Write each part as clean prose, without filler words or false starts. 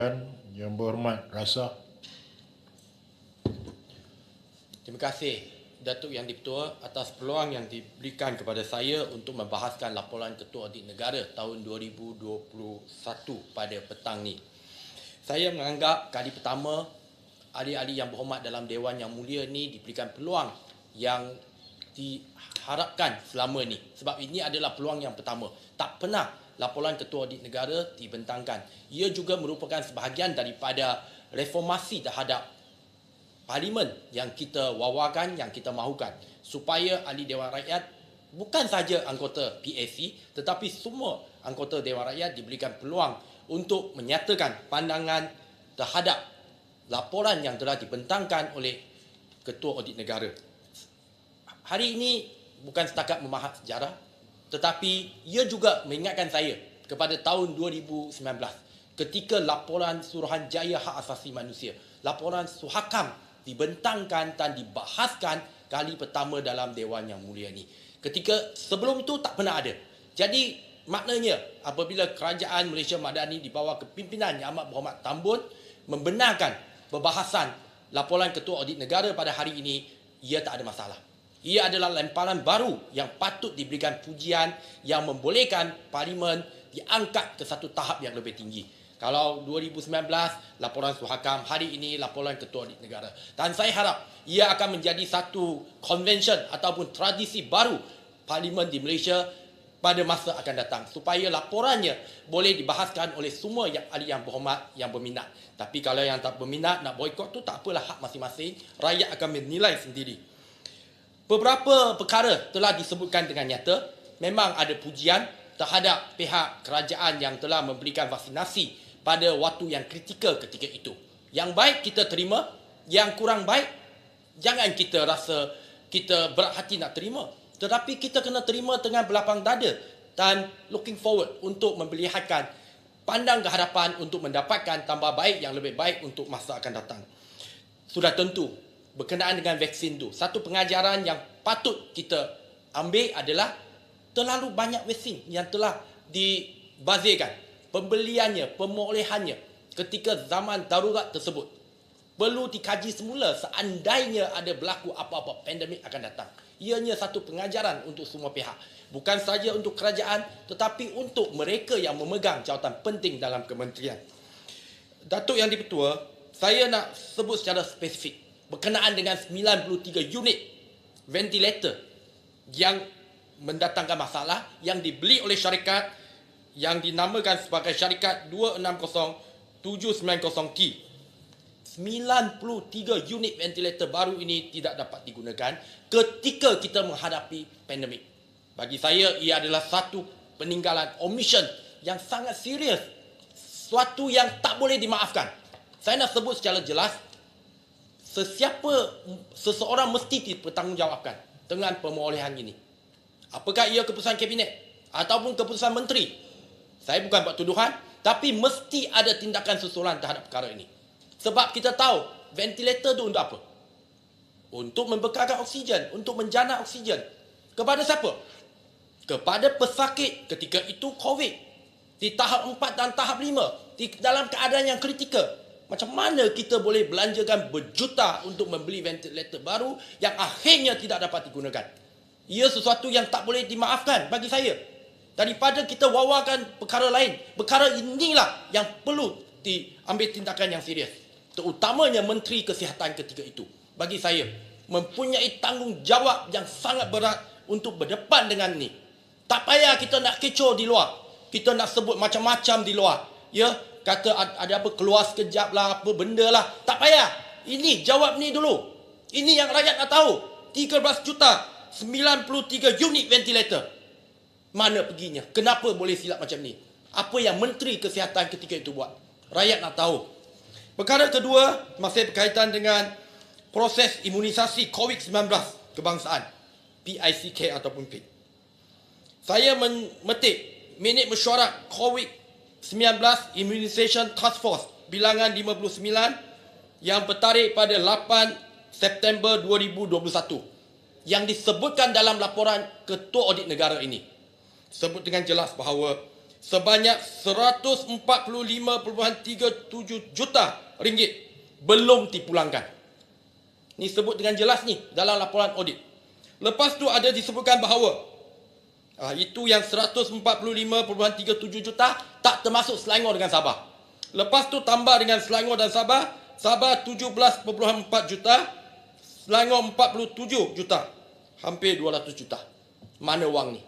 Yang berhormat Rasa. Terima kasih Datuk Yang di-Pertua atas peluang yang diberikan kepada saya untuk membahaskan laporan Ketua Audit Negara tahun 2021 pada petang ni. Saya menganggap kali pertama ahli-ahli yang berhormat dalam Dewan Yang Mulia ni diberikan peluang yang diharapkan selama ni. Sebab ini adalah peluang yang pertama. Tak pernah laporan Ketua Audit Negara dibentangkan. Ia juga merupakan sebahagian daripada reformasi terhadap Parlimen yang kita wawarkan, yang kita mahukan. Supaya ahli Dewan Rakyat, bukan saja anggota PAC, tetapi semua anggota Dewan Rakyat diberikan peluang untuk menyatakan pandangan terhadap laporan yang telah dibentangkan oleh Ketua Audit Negara. Hari ini bukan setakat membahas sejarah, tetapi ia juga mengingatkan saya kepada tahun 2019 ketika laporan Suruhanjaya Hak Asasi Manusia, laporan Suhakam dibentangkan dan dibahaskan kali pertama dalam Dewan Yang Mulia ini. Ketika sebelum itu tak pernah ada. Jadi maknanya apabila Kerajaan Malaysia Madani di bawah kepimpinan Yang Amat Berhormat Tambun membenarkan perbahasan laporan Ketua Audit Negara pada hari ini, ia tak ada masalah. Ia adalah lemparan baru yang patut diberikan pujian yang membolehkan Parlimen diangkat ke satu tahap yang lebih tinggi. Kalau 2019 laporan Suhakam, hari ini laporan Ketua Audit Negara. Dan saya harap ia akan menjadi satu convention ataupun tradisi baru Parlimen di Malaysia pada masa akan datang. Supaya laporannya boleh dibahaskan oleh semua ahli yang berhormat, yang berminat. Tapi kalau yang tak berminat, nak boikot tu tak apalah, hak masing-masing. Rakyat akan menilai sendiri. Beberapa perkara telah disebutkan dengan nyata. Memang ada pujian terhadap pihak kerajaan yang telah memberikan vaksinasi pada waktu yang kritikal ketika itu. Yang baik kita terima, yang kurang baik jangan kita rasa kita berat hati nak terima. Tetapi kita kena terima dengan berlapang dada dan looking forward untuk memperlihatkan pandang ke hadapan untuk mendapatkan tambah baik yang lebih baik untuk masa akan datang. Sudah tentu berkenaan dengan vaksin tu, satu pengajaran yang patut kita ambil adalah terlalu banyak vaksin yang telah dibazirkan, pembeliannya, pemolehannya ketika zaman darurat tersebut. Perlu dikaji semula seandainya ada berlaku apa-apa pandemik akan datang. Ianya satu pengajaran untuk semua pihak. Bukan saja untuk kerajaan, tetapi untuk mereka yang memegang jawatan penting dalam kementerian. Datuk Yang di-Pertua, saya nak sebut secara spesifik berkenaan dengan 93 unit ventilator yang mendatangkan masalah yang dibeli oleh syarikat yang dinamakan sebagai syarikat 260790T. 93 unit ventilator baru ini tidak dapat digunakan ketika kita menghadapi pandemik. Bagi saya, ia adalah satu peninggalan omission yang sangat serius. Suatu yang tak boleh dimaafkan. Saya nak sebut secara jelas, seseorang mesti dipertanggungjawabkan dengan pemolehan ini. Apakah ia keputusan kabinet ataupun keputusan menteri? Saya bukan buat tuduhan, tapi mesti ada tindakan susulan terhadap perkara ini. Sebab kita tahu ventilator itu untuk apa? Untuk membekalkan oksigen, untuk menjana oksigen. Kepada siapa? Kepada pesakit ketika itu COVID. Di tahap 4 dan tahap 5, dalam keadaan yang kritikal. Macam mana kita boleh belanjakan berjuta untuk membeli ventilator baru yang akhirnya tidak dapat digunakan? Ia sesuatu yang tak boleh dimaafkan bagi saya. Daripada kita wawarkan perkara lain, perkara inilah yang perlu diambil tindakan yang serius. Terutamanya Menteri Kesihatan ketika itu. Bagi saya, mempunyai tanggungjawab yang sangat berat untuk berdepan dengan ini. Tak payah kita nak kecoh di luar. Kita nak sebut macam-macam di luar. Ya, kata ada apa, keluar sekejap lah, apa benda lah. Tak payah. Ini, jawab ni dulu. Ini yang rakyat nak tahu. 13 juta 93 unit ventilator. Mana perginya? Kenapa boleh silap macam ni? Apa yang Menteri Kesihatan ketika itu buat? Rakyat nak tahu. Perkara kedua, masih berkaitan dengan proses imunisasi COVID-19 kebangsaan. PICK ataupun PIK. Saya memetik minit mesyuarat COVID-19 Immunization Task Force bilangan 59 yang bertarikh pada 8 September 2021 yang disebutkan dalam laporan Ketua Audit Negara ini. Sebut dengan jelas bahawa sebanyak 145.37 juta ringgit belum dipulangkan. Ini sebut dengan jelas ni dalam laporan audit. Lepas tu ada disebutkan bahawa itu yang 145.37 juta tak termasuk Selangor dengan Sabah. Lepas tu tambah dengan Selangor dan Sabah, Sabah 17.4 juta, Selangor 47 juta. Hampir 200 juta. Mana wang ni?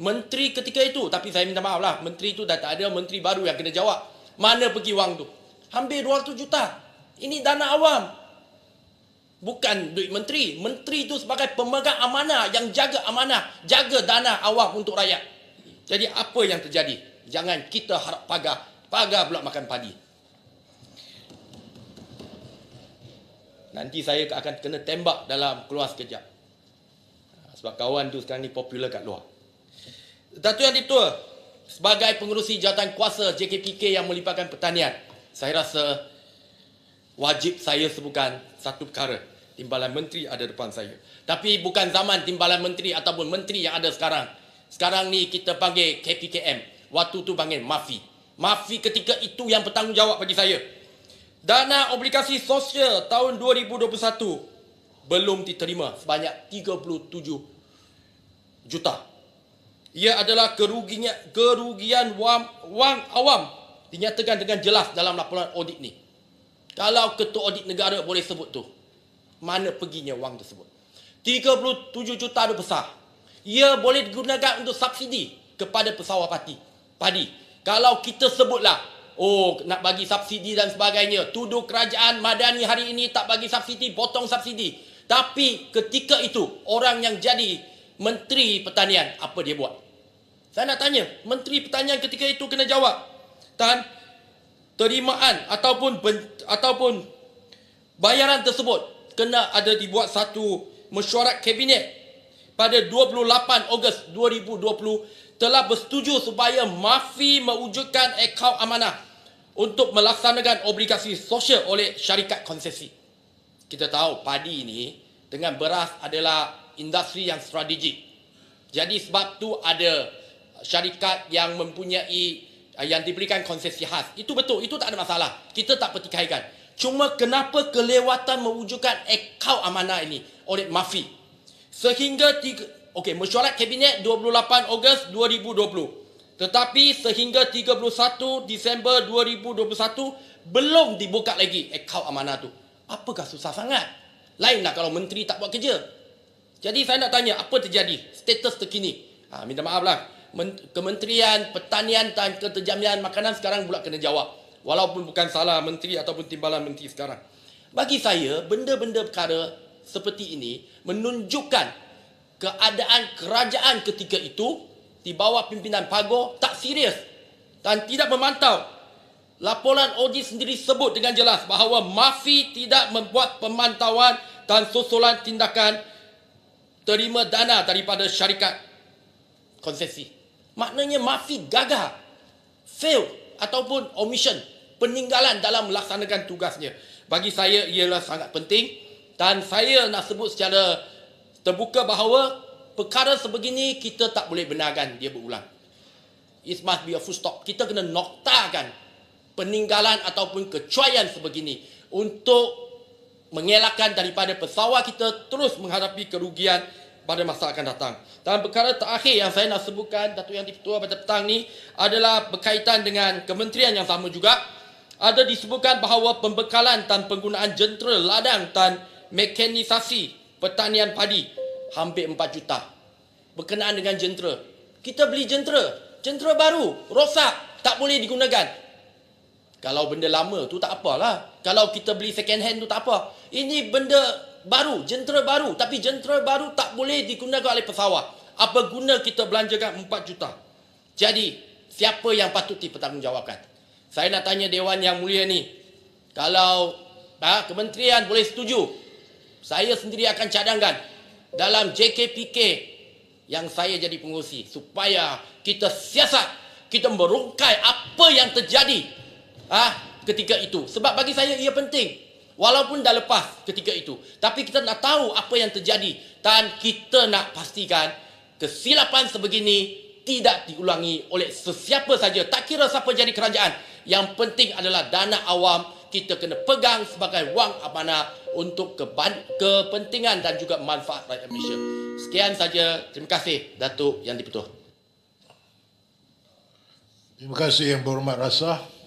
Menteri ketika itu, tapi saya minta maaf lah, menteri itu dah tak ada, menteri baru yang kena jawab. Mana pergi wang tu? Hampir 200 juta. Ini dana awam. Bukan duit menteri. Menteri itu sebagai pemegang amanah yang jaga amanah, jaga dana awam untuk rakyat. Jadi apa yang terjadi? Jangan kita harap pagar. Pagar pula makan padi. Nanti saya akan kena tembak dalam keluar sekejap. Sebab kawan tu sekarang ni popular kat luar. Datuk Yang Dipertua, sebagai pengerusi jawatan kuasa JKPK yang melibatkan pertanian, saya rasa wajib saya sebutkan satu perkara. Timbalan Menteri ada depan saya. Tapi bukan zaman Timbalan Menteri ataupun Menteri yang ada sekarang. Sekarang ni kita panggil KPKM. Waktu tu panggil MAFI. MAFI ketika itu yang bertanggungjawab bagi saya. Dana obligasi sosial tahun 2021 belum diterima sebanyak 37 juta. Ia adalah kerugian wang awam dinyatakan dengan jelas dalam laporan audit ni. Kalau Ketua Audit Negara boleh sebut tu, mana perginya wang tersebut? 37 juta itu besar. Ia boleh digunakan untuk subsidi kepada pesawat padi. Kalau kita sebutlah, nak bagi subsidi dan sebagainya, tuduh kerajaan Madani hari ini tak bagi subsidi, potong subsidi. Tapi ketika itu, orang yang jadi Menteri Pertanian, apa dia buat? Saya nak tanya, Menteri Pertanian ketika itu kena jawab. Dan terimaan ataupun bayaran tersebut kena ada dibuat satu mesyuarat kabinet pada 28 Ogos 2020 telah bersetuju supaya MAFI mewujudkan akaun amanah untuk melaksanakan obligasi sosial oleh syarikat konsesi. Kita tahu padi ini dengan beras adalah industri yang strategik. Jadi sebab tu ada syarikat yang mempunyai yang diberikan konsesi khas. Itu betul, itu tak ada masalah. Kita tak pertikaikan. Cuma kenapa kelewatan mewujudkan akaun amanah ini oleh MAFI? Sehingga mesyuarat kabinet 28 Ogos 2020. Tetapi sehingga 31 Disember 2021 belum dibuka lagi akaun amanah tu. Apakah susah sangat? Lainlah kalau menteri tak buat kerja. Jadi saya nak tanya, apa terjadi? Status terkini. Minta maaf lah. Kementerian Pertanian dan Keterjaminan Makanan sekarang pula kena jawab. Walaupun bukan salah menteri ataupun timbalan menteri sekarang. Bagi saya, benda-benda perkara seperti ini menunjukkan keadaan kerajaan ketika itu di bawah pimpinan PAGO tak serius dan tidak memantau. Laporan audit sendiri sebut dengan jelas bahawa MAFI tidak membuat pemantauan dan susulan tindakan terima dana daripada syarikat konsesi. Maknanya MAFI gagal, fail ataupun omission, peninggalan dalam melaksanakan tugasnya. Bagi saya ialah sangat penting dan saya nak sebut secara terbuka bahawa perkara sebegini kita tak boleh benarkan dia berulang. It must be a full stop. Kita kena noktakan peninggalan ataupun kecuaian sebegini untuk mengelakkan daripada pesawat kita terus menghadapi kerugian pada masa akan datang. Dan perkara terakhir yang saya nak sebutkan, Datuk Yang Dipertua pada petang ni adalah berkaitan dengan kementerian yang sama juga. Ada disebutkan bahawa pembekalan dan penggunaan jentera ladang dan mekanisasi pertanian padi hampir 4 juta. Berkenaan dengan jentera. Kita beli jentera baru, rosak, tak boleh digunakan. Kalau benda lama tu tak apalah. Kalau kita beli second hand tu tak apa. Ini benda baru, jentera baru. Tapi jentera baru tak boleh digunakan oleh pesawat. Apa guna kita belanjakan 4 juta? Jadi, siapa yang patut dipertanggungjawabkan? Saya nak tanya Dewan Yang Mulia ni. Kalau kementerian boleh setuju, saya sendiri akan cadangkan dalam JKPK yang saya jadi pengurusi supaya kita siasat, kita merungkai apa yang terjadi ketika itu. Sebab bagi saya ia penting. Walaupun dah lepas ketika itu. Tapi kita nak tahu apa yang terjadi. Dan kita nak pastikan kesilapan sebegini tidak diulangi oleh sesiapa saja. Tak kira siapa jadi kerajaan. Yang penting adalah dana awam kita kena pegang sebagai wang amanah untuk kepentingan dan juga manfaat rakyat Malaysia. Sekian saja. Terima kasih Datuk Yang di-Pertua. Terima kasih Yang Berhormat Rasa.